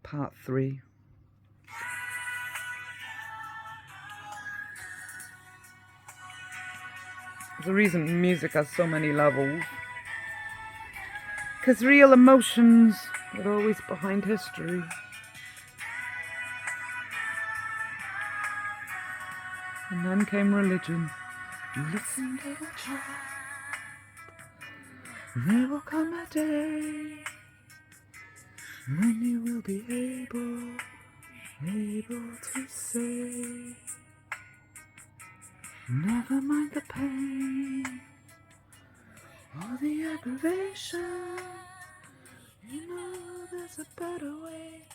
Part 3. There's a reason music has so many levels. Because real emotions are always behind history. And then came religion. Listen, little child, there will come a day when you will be able to say, never mind the pain or the aggravation. You know there's a better way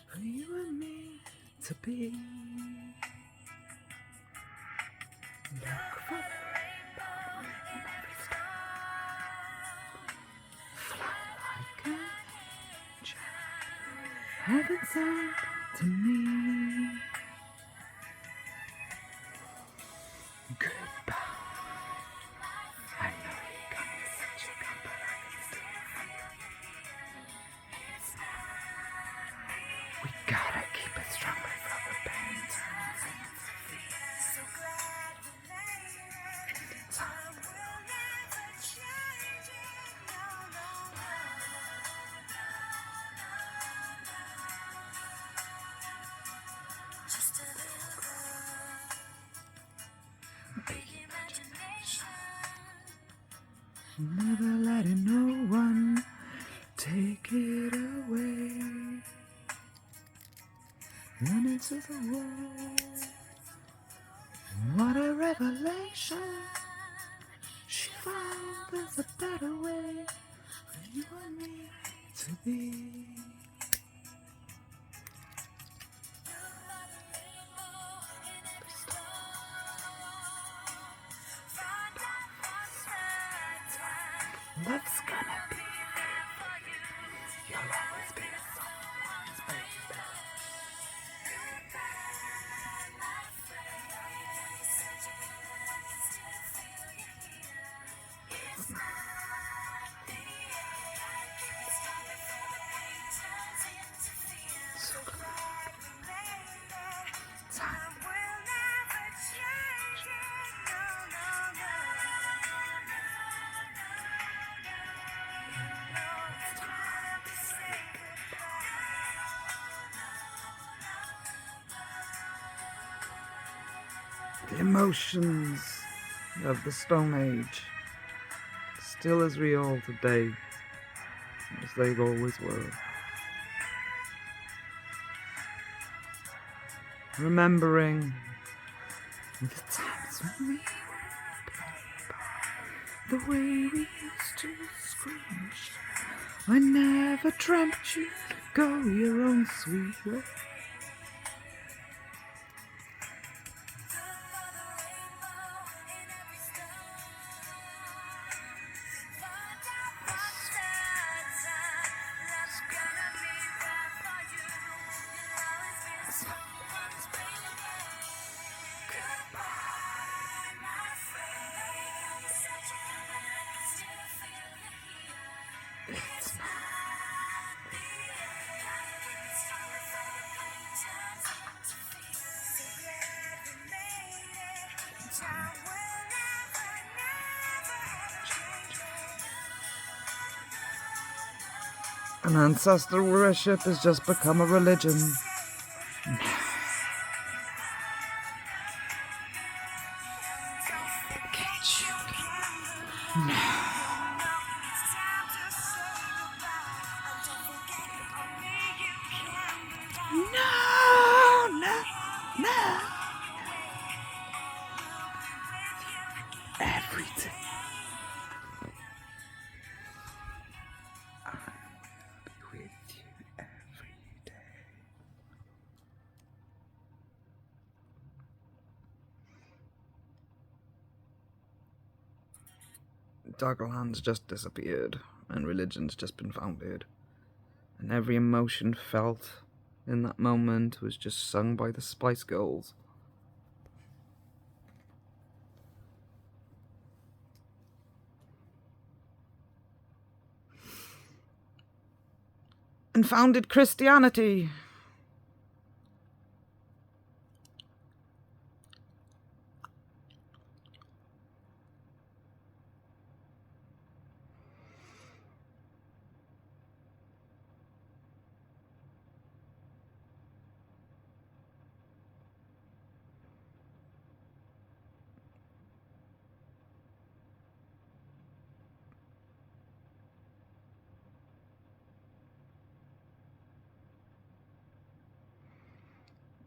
for you and me to be. Look for the rainbow in every star. Fly like an angel, heaven sent to me. Goodbye. I know you got me such a gun, but I can still feel it's not. We gotta keep it strong before the pain turns into fear. So glad we made it. Time will never change it. No, no, no, no, no, no. Just a little love, big imagination. Never letting no one take it away. Run into the wall. What a revelation. She found there's a better way for you and me to be. Love's gonna be there for you. You'll always be someone's baby. It's not the so glad we made it. Time will never change it. No, no, no, no, no, no. It's time to say goodbye. The emotions of the Stone Age, still as real today as they always were. Remembering the times when we were the way we used to scream. I never dreamt you'd go your own sweet way. It's not. And ancestral worship has just become a religion. No, no, no. Every day. I'll be with you every day. Doggerland's just disappeared, and religion's just been founded. And every emotion felt in that moment was just sung by the Spice Girls. And and founded Christianity.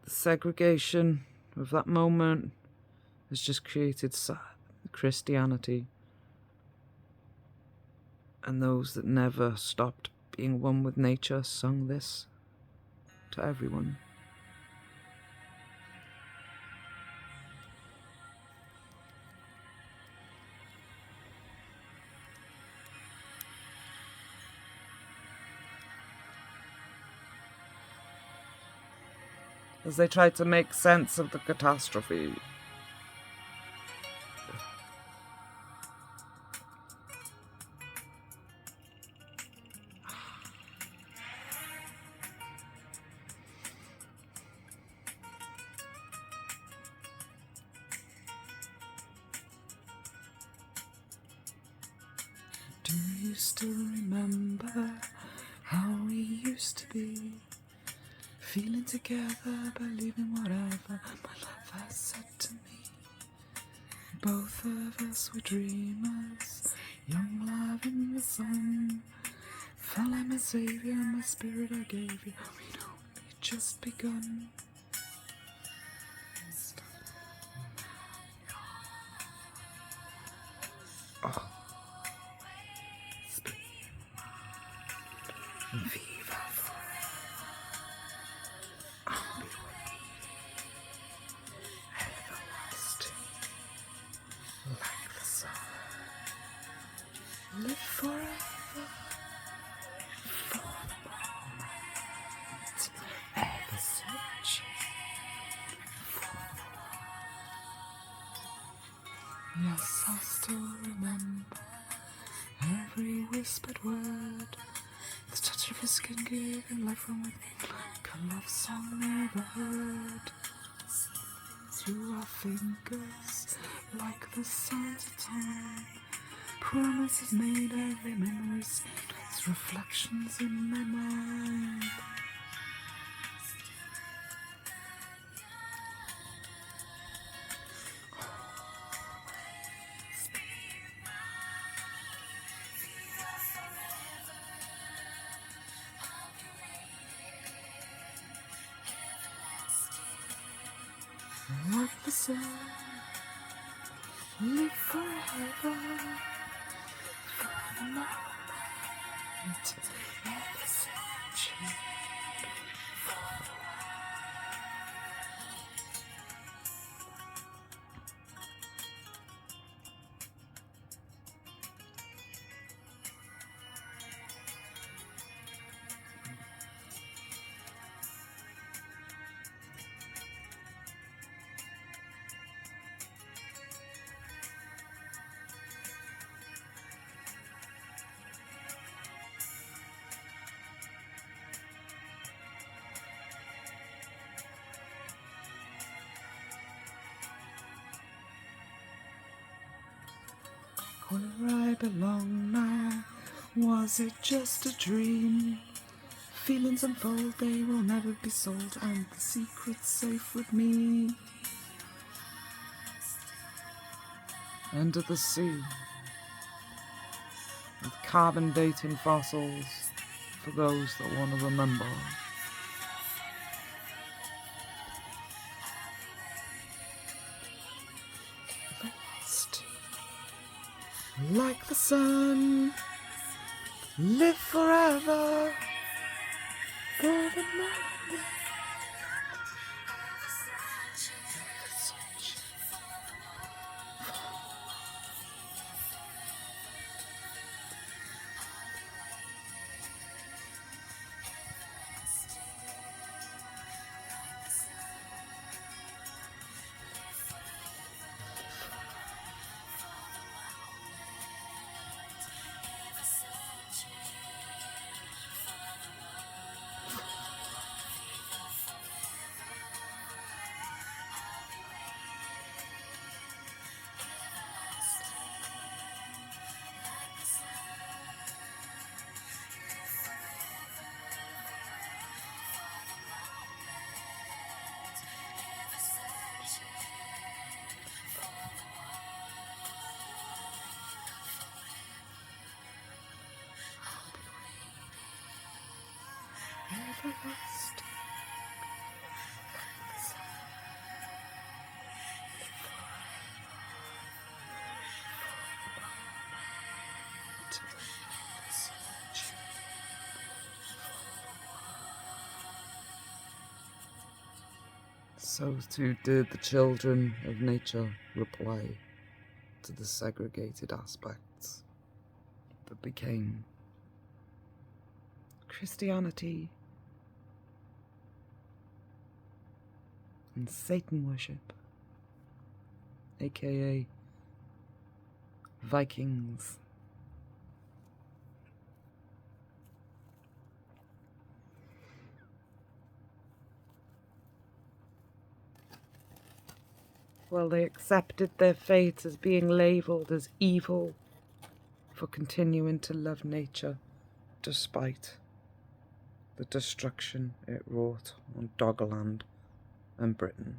The segregation of that moment has just created Christianity. And those that never stopped being one with nature sung this to everyone. As they tried to make sense of the catastrophe. Do you still remember how we used to be? Feeling together, believing whatever my love has said to me. Both of us were dreamers, young love in the sun. Felt like my savior, my spirit I gave you. We'd only just begun. Oh. Viva forever. I'll be with you. Everlasting. Like the sun. Live forever. For the moment. Ever searching for the one. Yes, I still remember every whispered word. The touch of his skin giving life from within, like a love song never heard. Through our fingers, like the sands of time, promises made, every memory saved, as reflections in my mind. Like the sun, live forever, for the moment, ever searching for the Where I belong now, was it just a dream? Feelings unfold, they will never be sold, and the secret's safe with me. Under the sea, with carbon dating fossils, for those that want to remember. Like the sun, live forever, for the moment. everlasting. So too did the children of nature reply to the segregated aspects that became Christianity and Satan worship, aka Vikings. Well, they accepted their fate as being labelled as evil for continuing to love nature despite the destruction it wrought on Doggerland and Britain.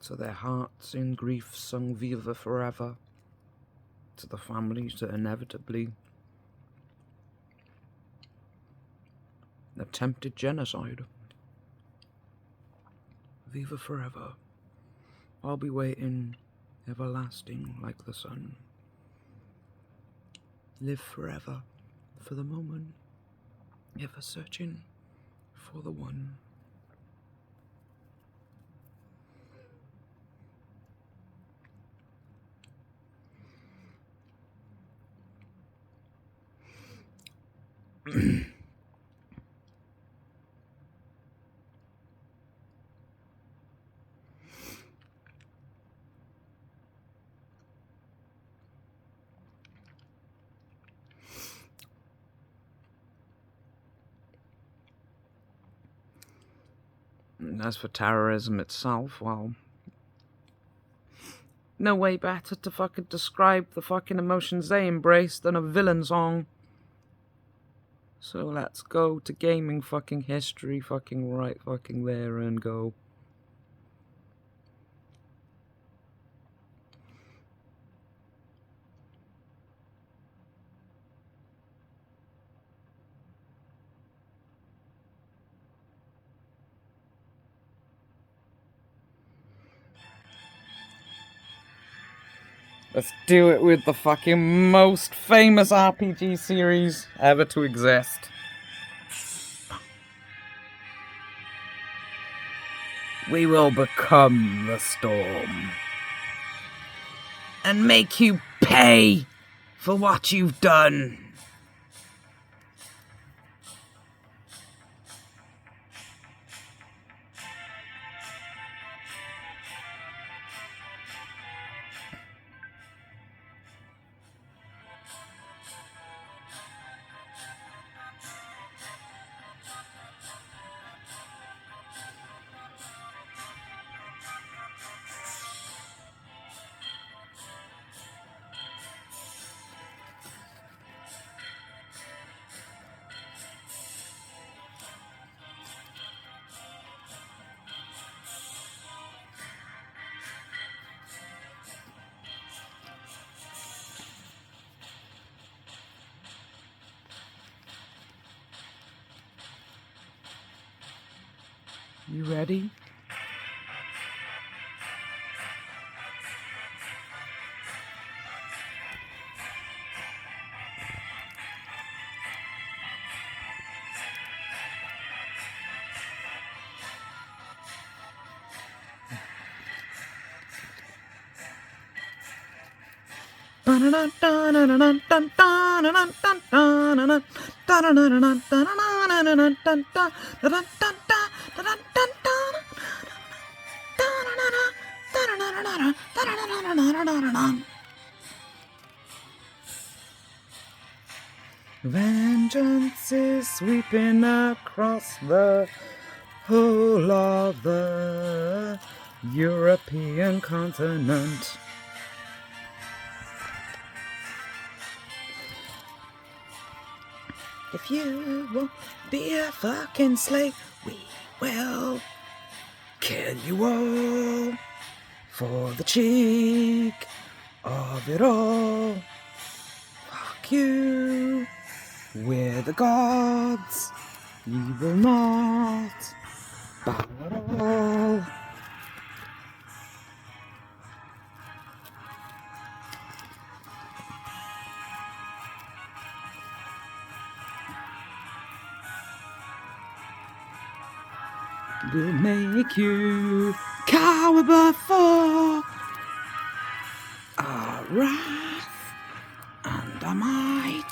So their hearts in grief sung Viva Forever to the families that inevitably attempted genocide. Viva forever. I'll be waiting, everlasting like the sun. Live forever for the moment, ever searching for the one. As for terrorism itself, well, no way better to fucking describe the fucking emotions they embrace than a villain song. So let's go to gaming fucking history fucking right fucking there and go. Let's do it with the fucking most famous RPG series ever to exist. We will become the storm and make you pay for what you've done. You ready? Vengeance is sweeping across the whole of the European continent. If you won't be a fucking slave, we will kill you all for the cheek Leave it all. Fuck you. We're the gods. You will not bow at all. We'll make you cower before our wrath and our might.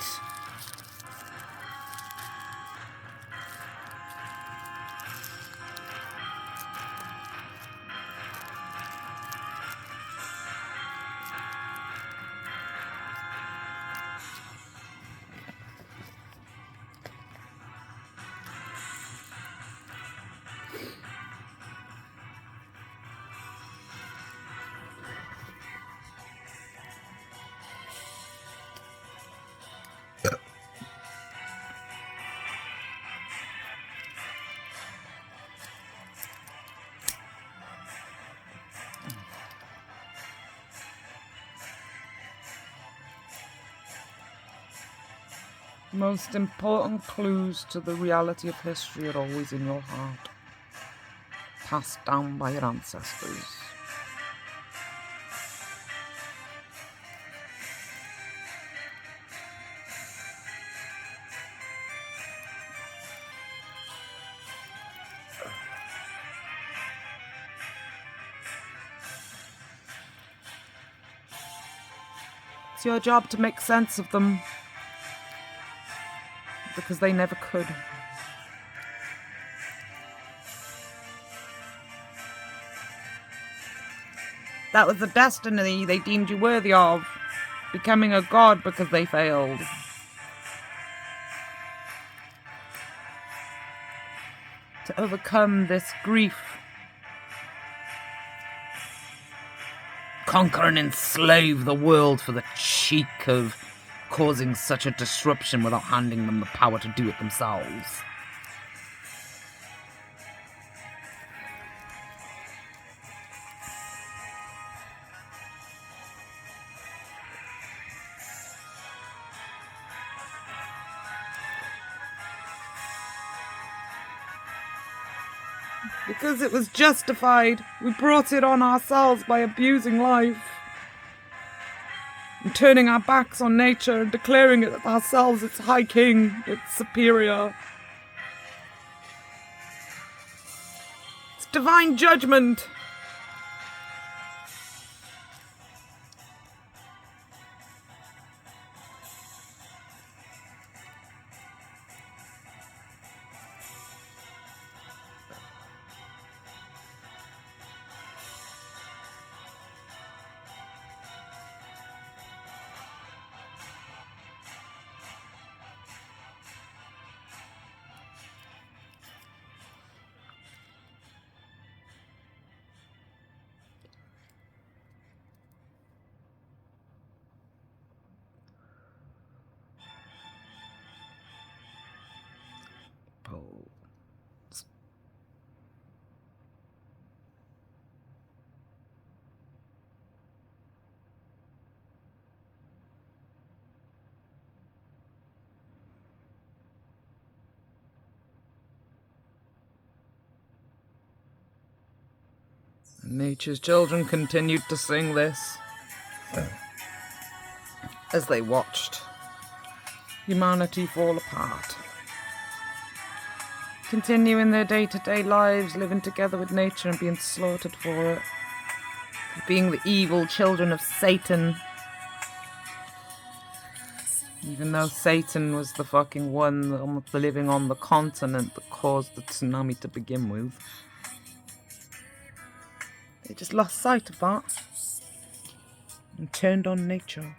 Most important clues to the reality of history are always in your heart, passed down by your ancestors. It's your job to make sense of them, because they never could. That was the destiny they deemed you worthy of, becoming a god because they failed. To overcome this grief, conquer and enslave the world for the cheek of causing such a disruption without handing them the power to do it themselves. Because it was justified, we brought it on ourselves by abusing life and turning our backs on nature and declaring it ourselves its high king, its superior. It's divine judgment. Nature's children continued to sing this as they watched humanity fall apart, continuing their day-to-day lives, living together with nature and being slaughtered for it, being the evil children of Satan. Even though Satan was the fucking one living on the continent that caused the tsunami to begin with. They just lost sight of that and turned on nature.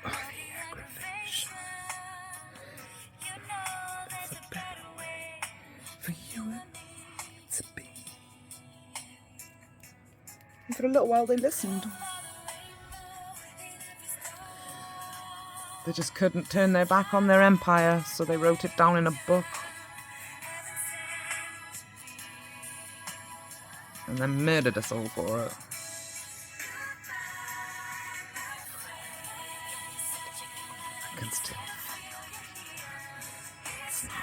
Oh, the aggravation. There's a better way for you and me to be. And for a little while they listened. They just couldn't turn their back on their empire, so they wrote it down in a book. and then murdered us all for it. I can still feel it's not.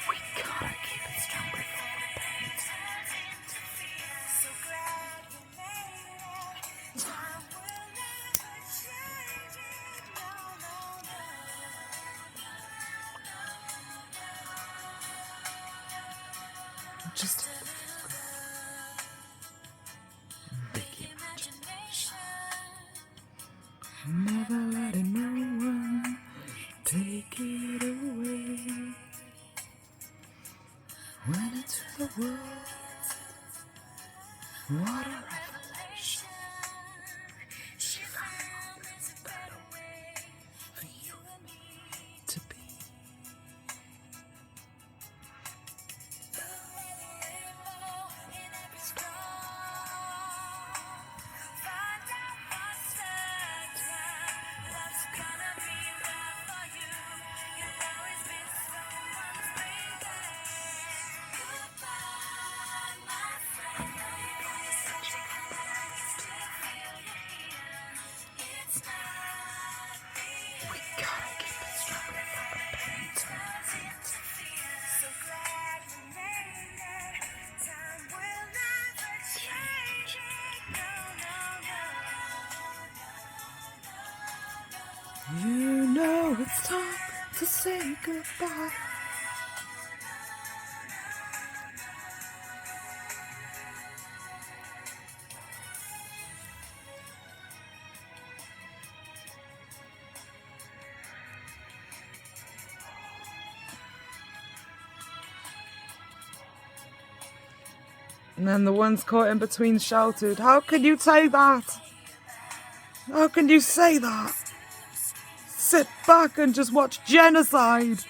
We gotta keep it strong before the pain turns into fear. So glad you made it. Time will never change it. No, no, no. Just big imagination. Never letting no one take it away. When it's the world, what a revelation. She found this better way for you and me to be. You know it's time to say goodbye. And then the ones caught in between shouted, "How can you say that? How can you say that? Sit back and just watch genocide."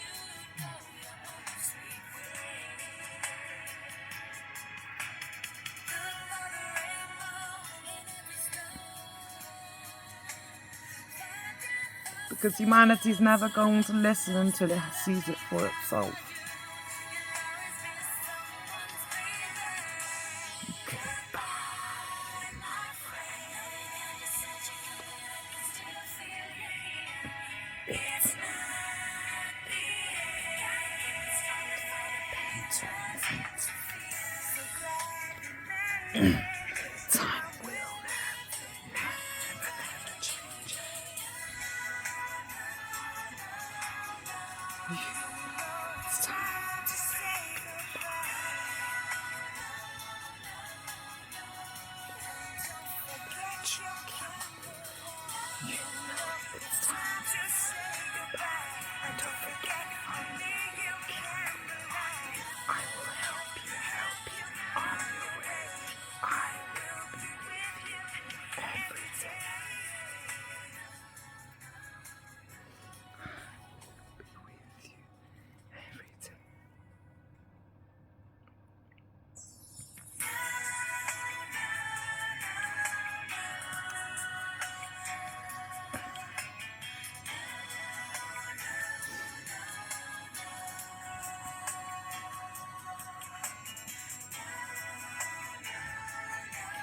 Because humanity's never going to listen until it sees it for itself. Time will never change. It's time to say goodbye. You know it's time to say goodbye. And don't forget, only you can rely. I will help you on your way. I will be with you every day. I will be with you every day.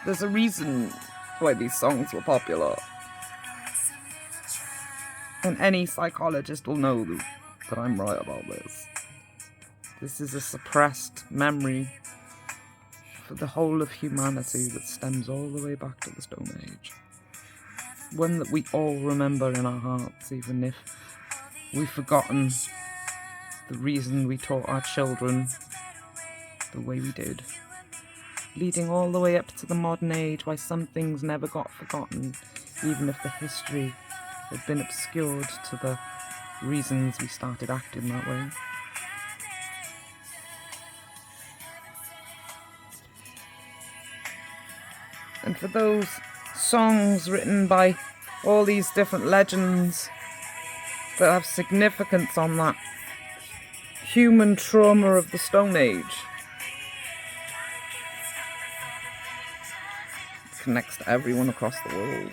There's a reason why these songs were popular. And any psychologist will know that I'm right about this. This is a suppressed memory for the whole of humanity that stems all the way back to the Stone Age. One that we all remember in our hearts, even if we've forgotten the reason we taught our children the way we did. Leading all the way up to the modern age, why some things never got forgotten, even if the history had been obscured to the reasons we started acting that way. And for those songs written by all these different legends that have significance on that human trauma of the Stone Age, connects to everyone across the world.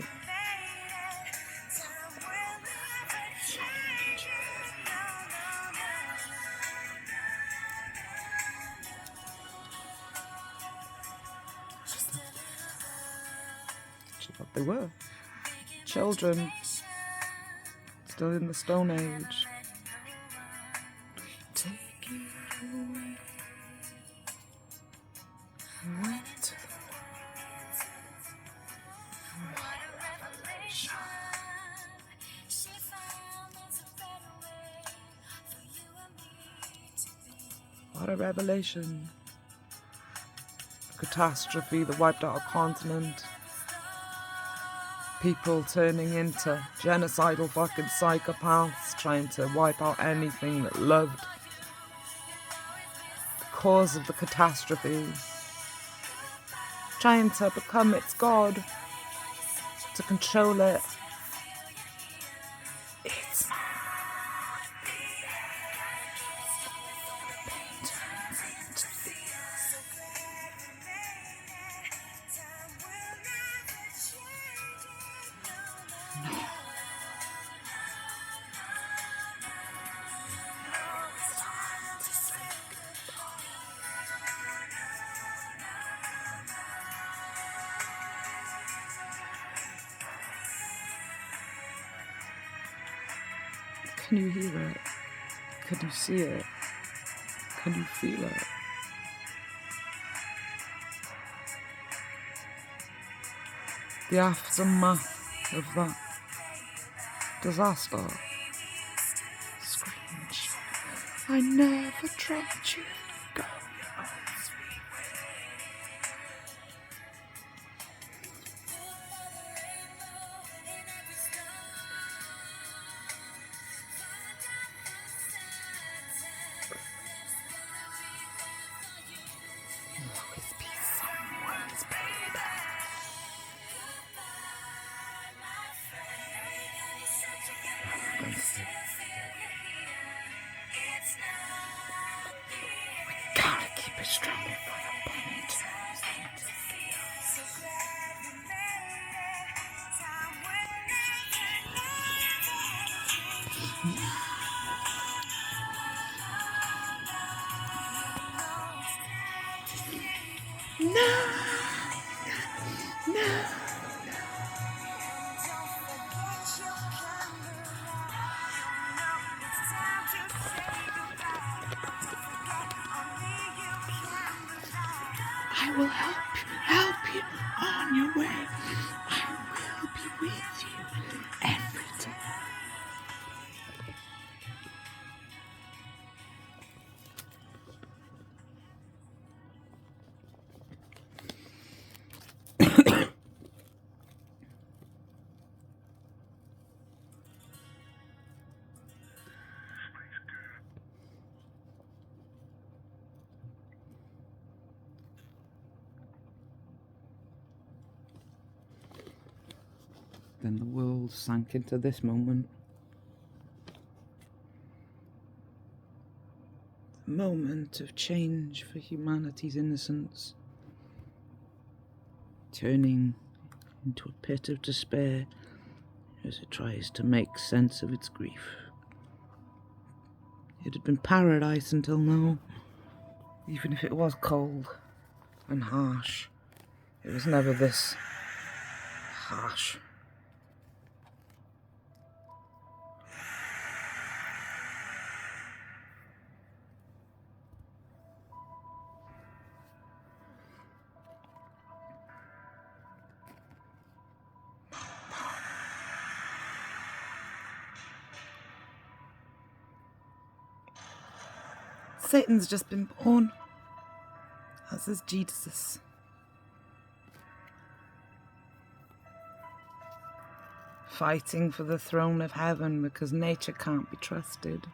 thought they were. Children, still in the Stone Age. Take it away. Went to the what a revelation. What a revelation. A catastrophe that wiped out a continent. People turning into genocidal fucking psychopaths, trying to wipe out anything that loved. The cause of the catastrophe. Trying to become its god. To control it. It's not the pain turns into fear. No. It's time to say goodbye. Can you hear it? Can you see it? Can you feel it? The aftermath of that disaster. Screaming, I never dropped you. Go your own sweet way. Always be someone's baby. We gotta keep it strong before the pain turns into fear. No! No! I will help you on your way. I will be with you every day. Then the world sank into this moment. A moment of change for humanity's innocence, turning into a pit of despair as it tries to make sense of its grief. It had been paradise until now, even if it was cold and harsh. It was never this harsh. Satan's just been born, as is Jesus. Fighting for the throne of heaven because nature can't be trusted.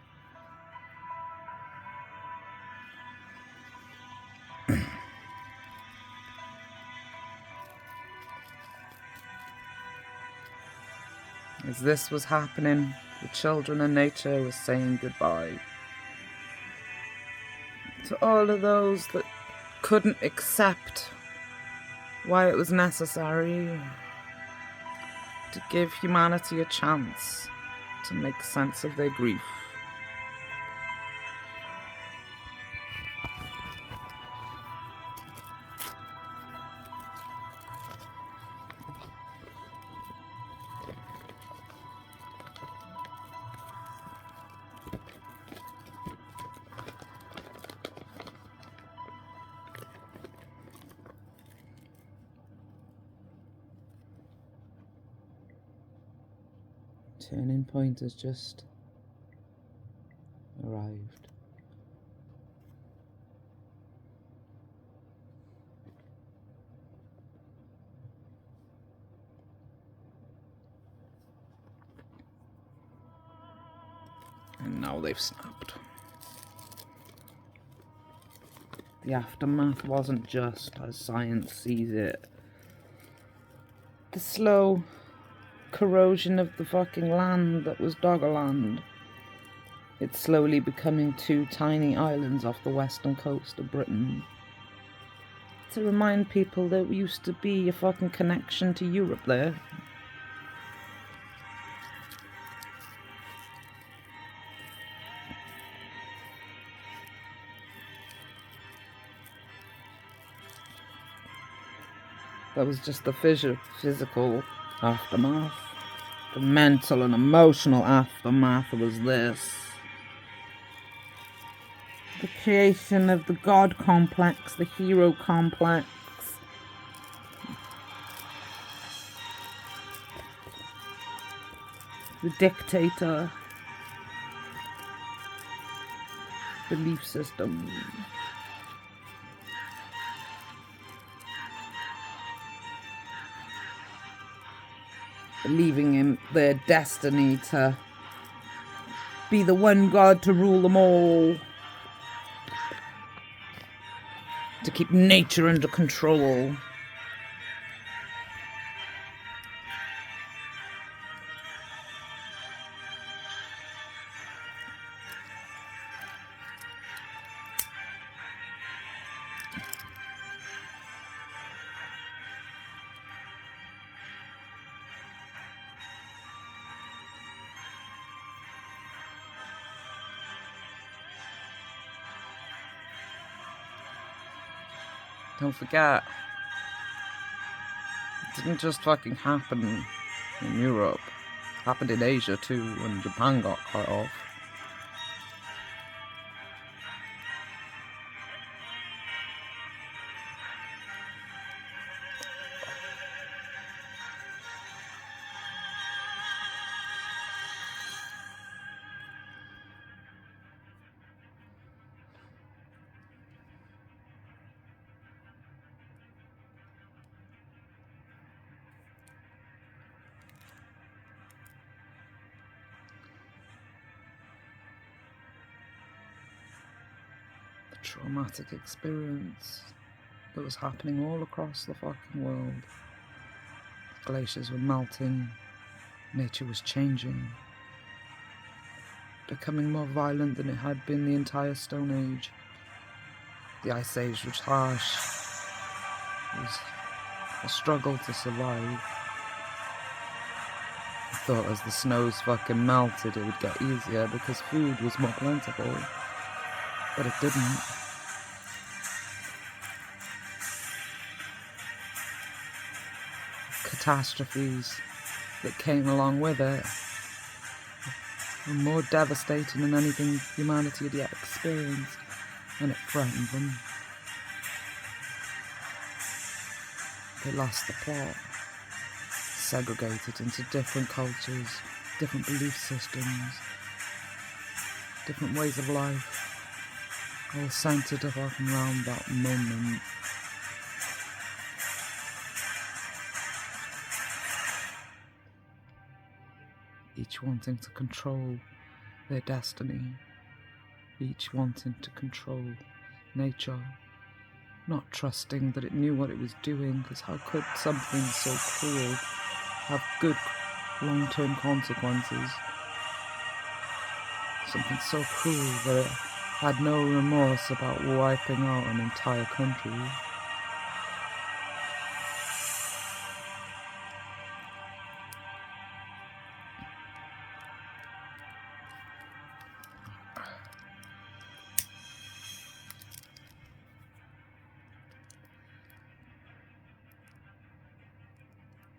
As this was happening, the children of nature were saying goodbye. To all of those that couldn't accept why it was necessary to give humanity a chance to make sense of their grief. Turning point has just arrived. And now they've snapped. The aftermath wasn't just as science sees it. The slow corrosion of the fucking land that was Doggerland. It's slowly becoming 2 tiny islands off the western coast of Britain. To remind people there used to be a fucking connection to Europe there. That was just the physical aftermath. The mental and emotional aftermath was this. The creation of the god complex, the hero complex. The dictator. Belief system. Believing in their destiny to be the one god to rule them all. To keep nature under control. Don't forget, it didn't just fucking happen in Europe. It happened in Asia too, when Japan got cut off. Traumatic experience that was happening all across the fucking world. Glaciers were melting, nature was changing, becoming more violent than it had been the entire Stone Age. The Ice Age was harsh. It was a struggle to survive. I thought as the snows fucking melted it would get easier because food was more plentiful. But it didn't. Catastrophes that came along with it were more devastating than anything humanity had yet experienced, and it threatened them. They lost the plot, segregated into different cultures, different belief systems, different ways of life. All centered around that moment. Each wanting to control their destiny. Each wanting to control nature. Not trusting that it knew what it was doing, because how could something so cruel have good long-term consequences? Something so cruel that it had no remorse about wiping out an entire country.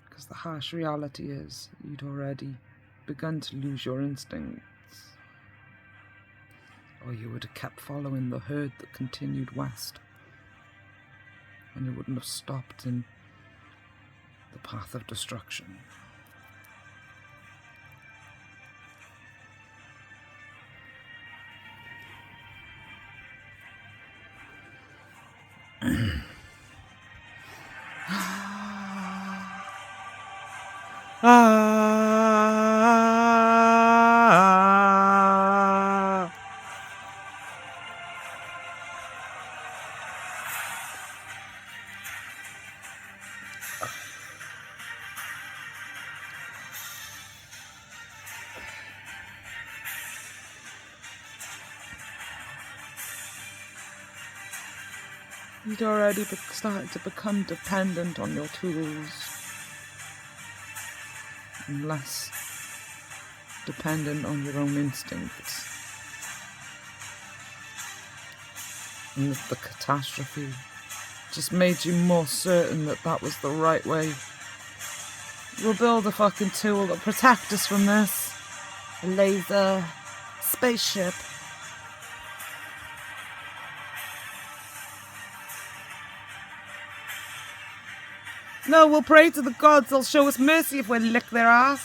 Because the harsh reality is, you'd already begun to lose your instincts. Or you would have kept following the herd that continued west, and you wouldn't have stopped in the path of destruction. You'd already started to become dependent on your tools, and less dependent on your own instincts. And the catastrophe just made you more certain that that was the right way. We'll build a fucking tool that'll protect us from this. A laser spaceship. No, we'll pray to the gods. They'll show us mercy if we lick their ass.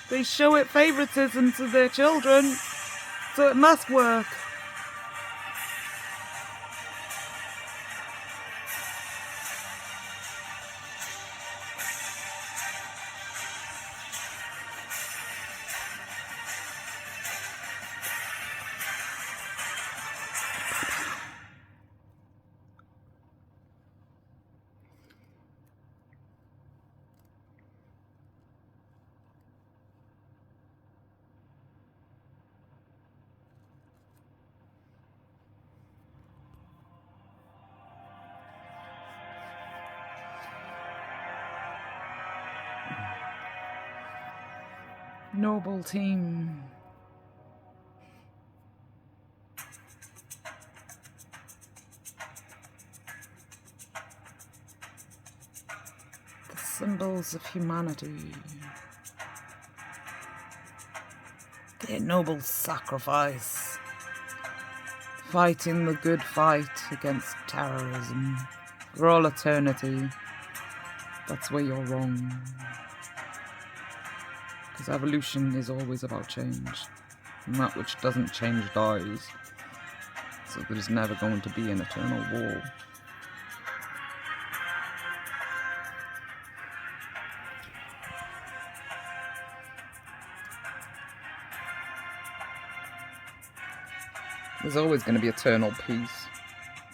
They show it favoritism to their children, so it must work. Noble team. The symbols of humanity. Their noble sacrifice. Fighting the good fight against terrorism. For all eternity. That's where you're wrong. Because evolution is always about change, and that which doesn't change dies, so there's never going to be an eternal war. There's always going to be eternal peace,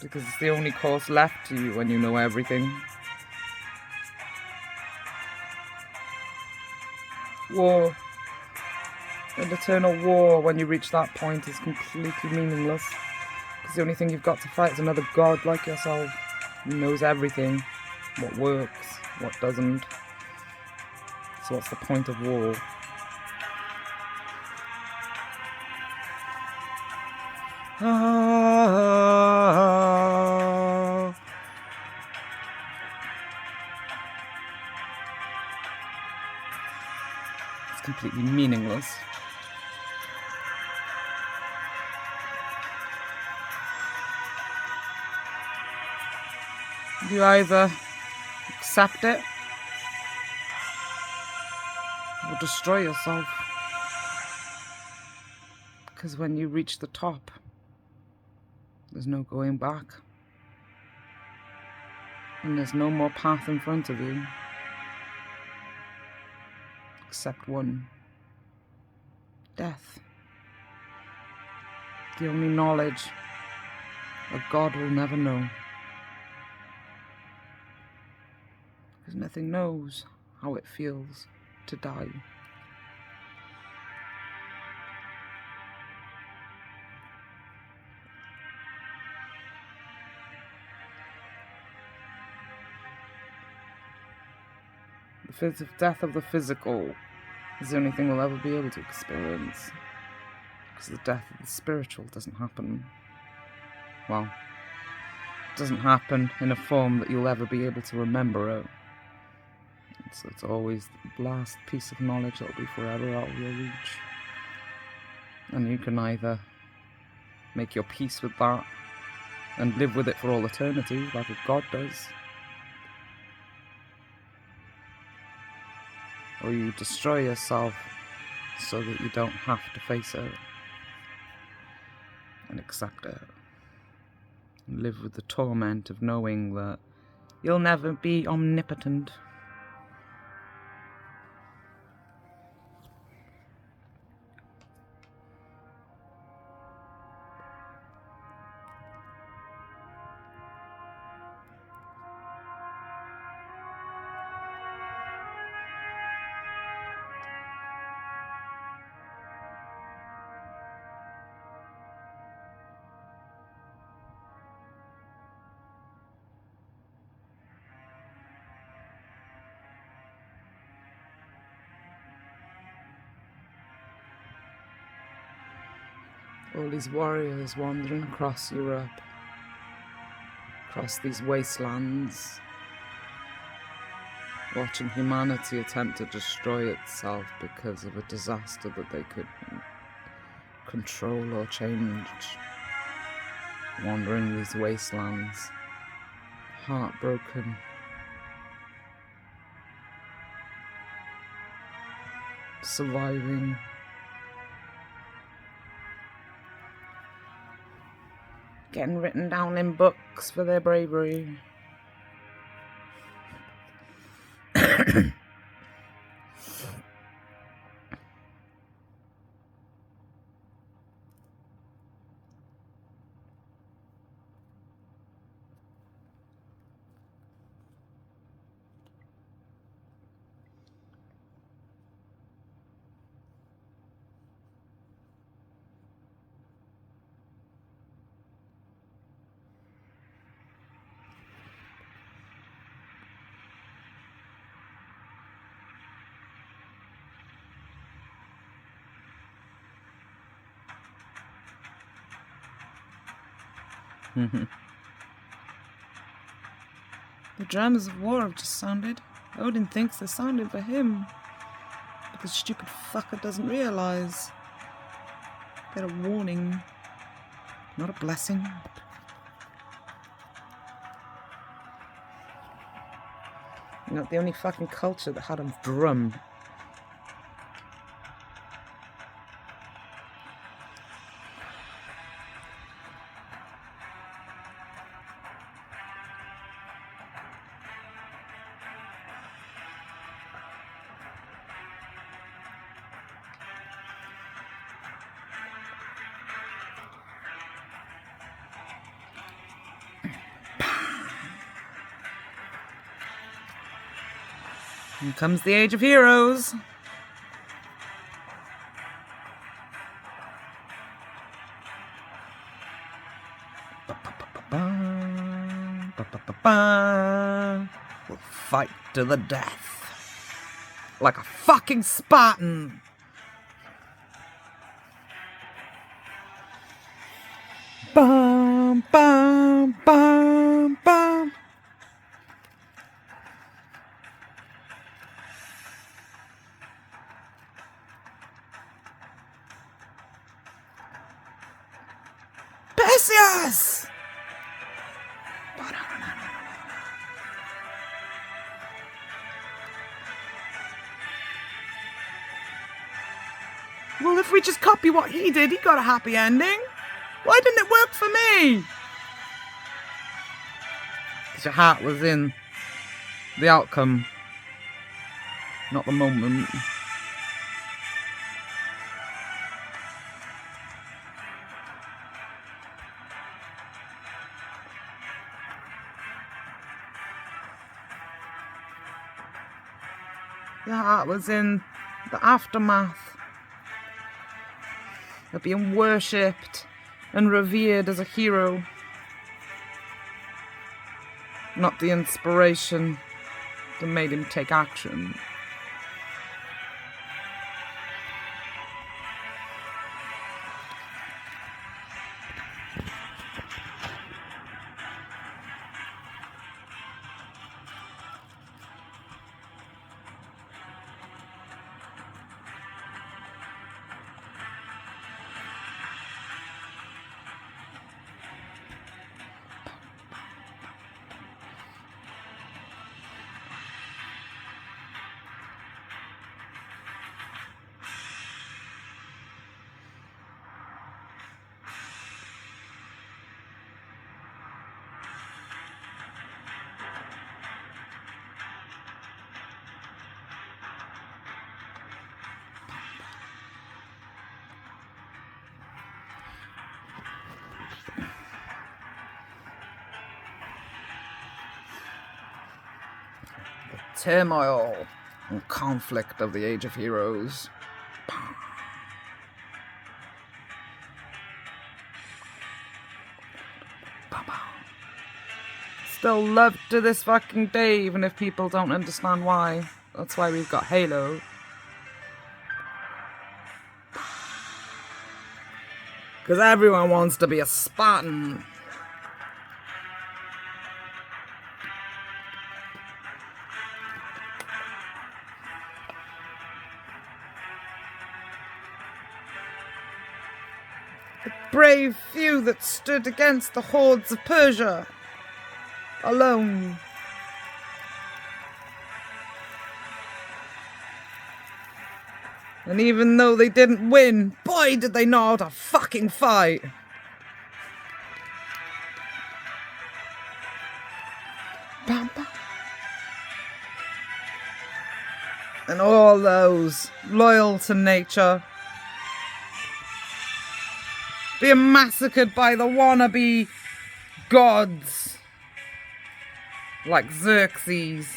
because it's the only course left to you when you know everything. War, an eternal war, when you reach that point, is completely meaningless. Because the only thing you've got to fight is another god like yourself, who knows everything, what works, what doesn't. So what's the point of war? It's completely meaningless. You either accept it or destroy yourself. Because when you reach the top, there's no going back. And there's no more path in front of you. Except one. Death. The only knowledge that God will never know. Because nothing knows how it feels to die. The death of the physical is the only thing we'll ever be able to experience. Because the death of the spiritual doesn't happen. Well, it doesn't happen in a form that you'll ever be able to remember it. So it's always the last piece of knowledge that'll be forever out of your reach. And you can either make your peace with that and live with it for all eternity, like a god does, or you destroy yourself so that you don't have to face it and accept it. Live with the torment of knowing that you'll never be omnipotent. All these warriors wandering across Europe, across these wastelands, watching humanity attempt to destroy itself because of a disaster that they could control or change. Wandering these wastelands, heartbroken. Surviving. Getting written down in books for their bravery. The drums of war have just sounded. Odin thinks they're sounding for him. But the stupid fucker doesn't realise. They're a warning, not a blessing. You're not the only fucking culture that had a drum. Here comes the age of heroes. We'll fight to the death. Like a fucking Spartan. Bum, bum, bum, bum. Perseus! Well, if we just copy what he did, he got a happy ending. Why didn't it work for me? Because your heart was in the outcome, not the moment. Your heart was in the aftermath of being worshipped and revered as a hero, not the inspiration that made him take action. turmoil and conflict of the Age of Heroes. Still love to this fucking day, even if people don't understand why. That's why we've got Halo. Because everyone wants to be a Spartan. The brave few that stood against the hordes of Persia. Alone. And even though they didn't win, boy did they know how to fucking fight. And all those loyal to nature being massacred by the wannabe gods like Xerxes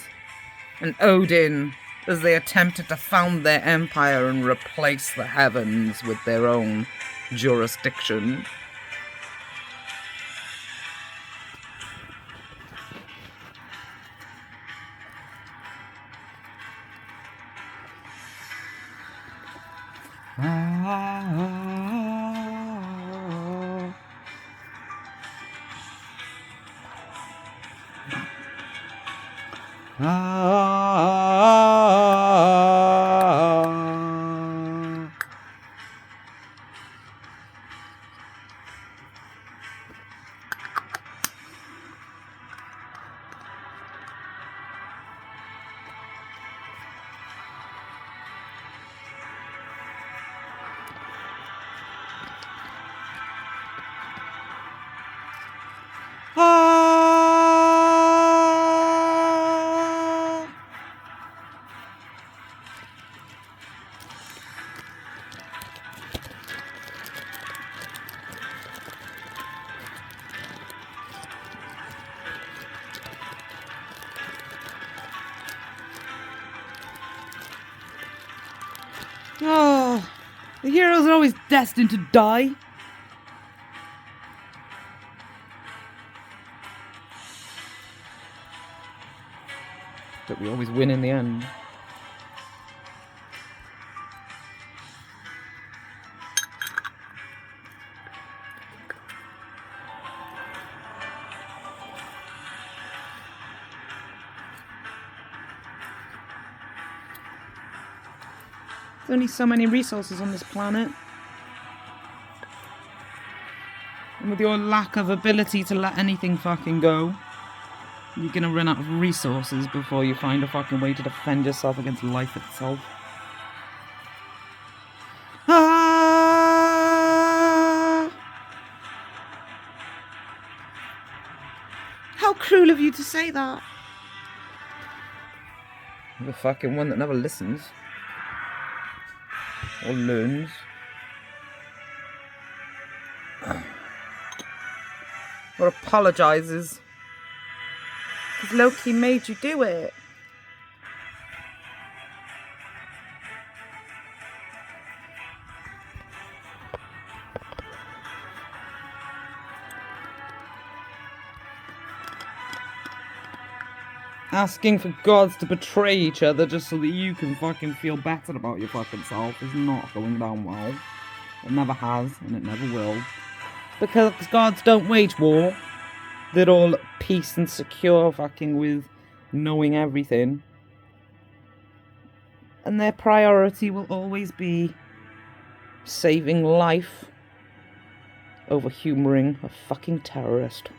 and Odin as they attempted to found their empire and replace the heavens with their own jurisdiction. Oh, the heroes are always destined to die. But we always win in the end. There's only so many resources on this planet. And with your lack of ability to let anything fucking go, you're gonna run out of resources before you find a fucking way to defend yourself against life itself. How cruel of you to say that. The fucking one that never listens. Or learns. Or apologises. Because Loki made you do it. Asking for gods to betray each other just so that you can fucking feel better about your fucking self is not going down well. It never has, and it never will. Because gods don't wage war. They're all at peace and secure fucking with knowing everything. And their priority will always be saving life over humouring a fucking terrorist.